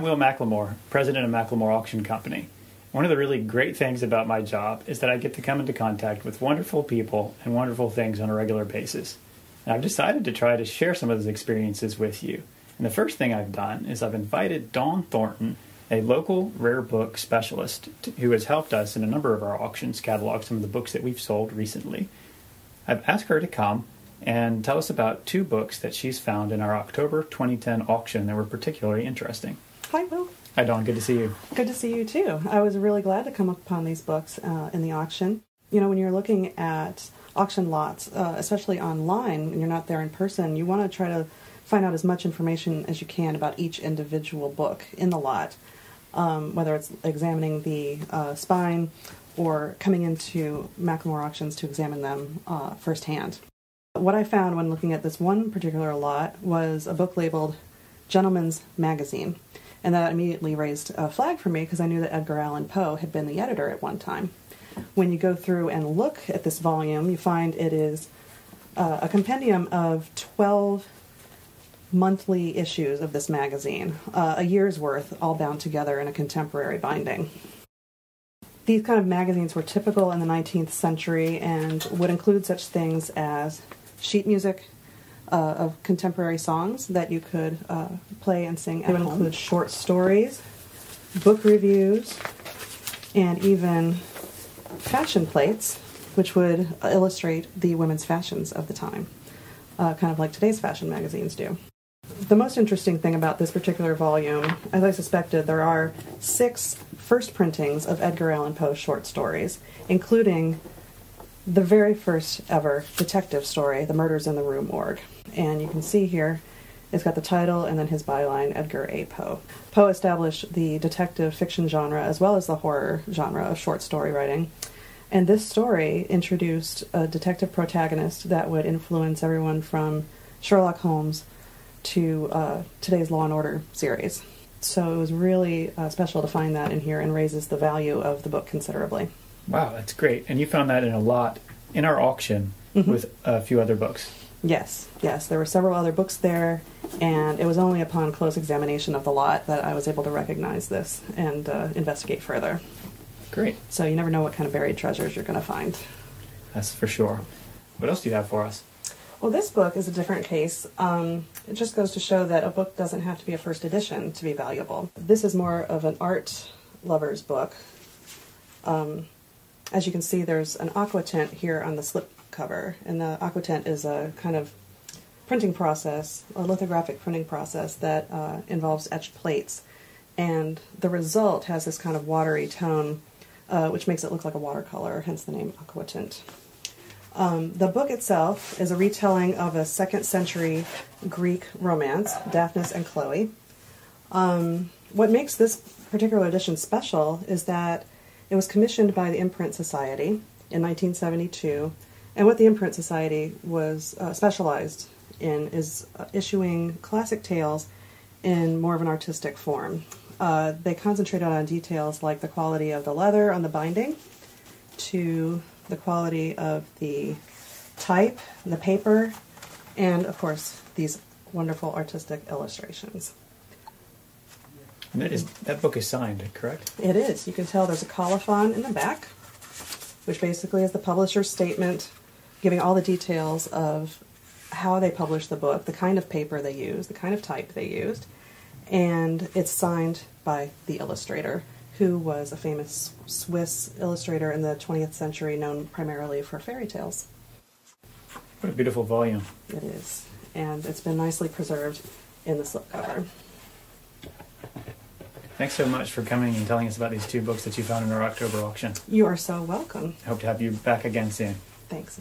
Will McLemore, president of McLemore Auction Company. One of the really great things about my job is that I get to come into contact with wonderful people and wonderful things on a regular basis. And I've decided to try to share some of those experiences with you. And the first thing I've done is I've invited Dawn Thornton, a local rare book specialist who has helped us in a number of our auctions catalog some of the books that we've sold recently. I've asked her to come and tell us about 2 books that she's found in our October 2010 auction that were particularly interesting. Hi, Will. Hi, Dawn. Good to see you. Good to see you, too. I was really glad to come upon these books in the auction. You know, when you're looking at auction lots, especially online, when you're not there in person, you want to try to find out as much information as you can about each individual book in the lot, whether it's examining the spine or coming into McLemore auctions to examine them firsthand. What I found when looking at this one particular lot was a book labeled Gentleman's Magazine, and that immediately raised a flag for me because I knew that Edgar Allan Poe had been the editor at one time. When you go through and look at this volume, you find it is a compendium of 12 monthly issues of this magazine, a year's worth, all bound together in a contemporary binding. These kind of magazines were typical in the 19th century and would include such things as sheet music of contemporary songs that you could play and sing at home. It would include short stories, book reviews, and even fashion plates, which would illustrate the women's fashions of the time, kind of like today's fashion magazines do. The most interesting thing about this particular volume, as I suspected, there are 6 first printings of Edgar Allan Poe short stories, including the very first ever detective story, The Murders in the Rue Morgue. And you can see here, it's got the title and then his byline, Edgar A. Poe. Poe established the detective fiction genre as well as the horror genre of short story writing. And this story introduced a detective protagonist that would influence everyone from Sherlock Holmes to today's Law & Order series. So it was really special to find that in here and raises the value of the book considerably. Wow, that's great. And you found that in a lot in our auction with a few other books. Yes. There were several other books there, and it was only upon close examination of the lot that I was able to recognize this and investigate further. Great. So you never know what kind of buried treasures you're going to find. That's for sure. What else do you have for us? Well, this book is a different case. It just goes to show that a book doesn't have to be a first edition to be valuable. This is more of an art lover's book. As you can see, there's an Aquatint here on the slip cover, and the Aquatint is a kind of printing process, a lithographic printing process that involves etched plates, and the result has this kind of watery tone, which makes it look like a watercolor, hence the name Aquatint. The book itself is a retelling of a 2nd century Greek romance, Daphnis and Chloe. What makes this particular edition special is that it was commissioned by the Imprint Society in 1972, and what the Imprint Society was specialized in is issuing classic tales in more of an artistic form. They concentrated on details like the quality of the leather on the binding, to the quality of the type, the paper, and of course these wonderful artistic illustrations. That book is signed, correct? It is. You can tell there's a colophon in the back, which basically is the publisher's statement giving all the details of how they published the book, the kind of paper they used, the kind of type they used, and it's signed by the illustrator, who was a famous Swiss illustrator in the 20th century known primarily for fairy tales. What a beautiful volume. It is, and it's been nicely preserved in the slipcover. Thanks so much for coming and telling us about these 2 books that you found in our October auction. You are so welcome. I hope to have you back again soon. Thanks.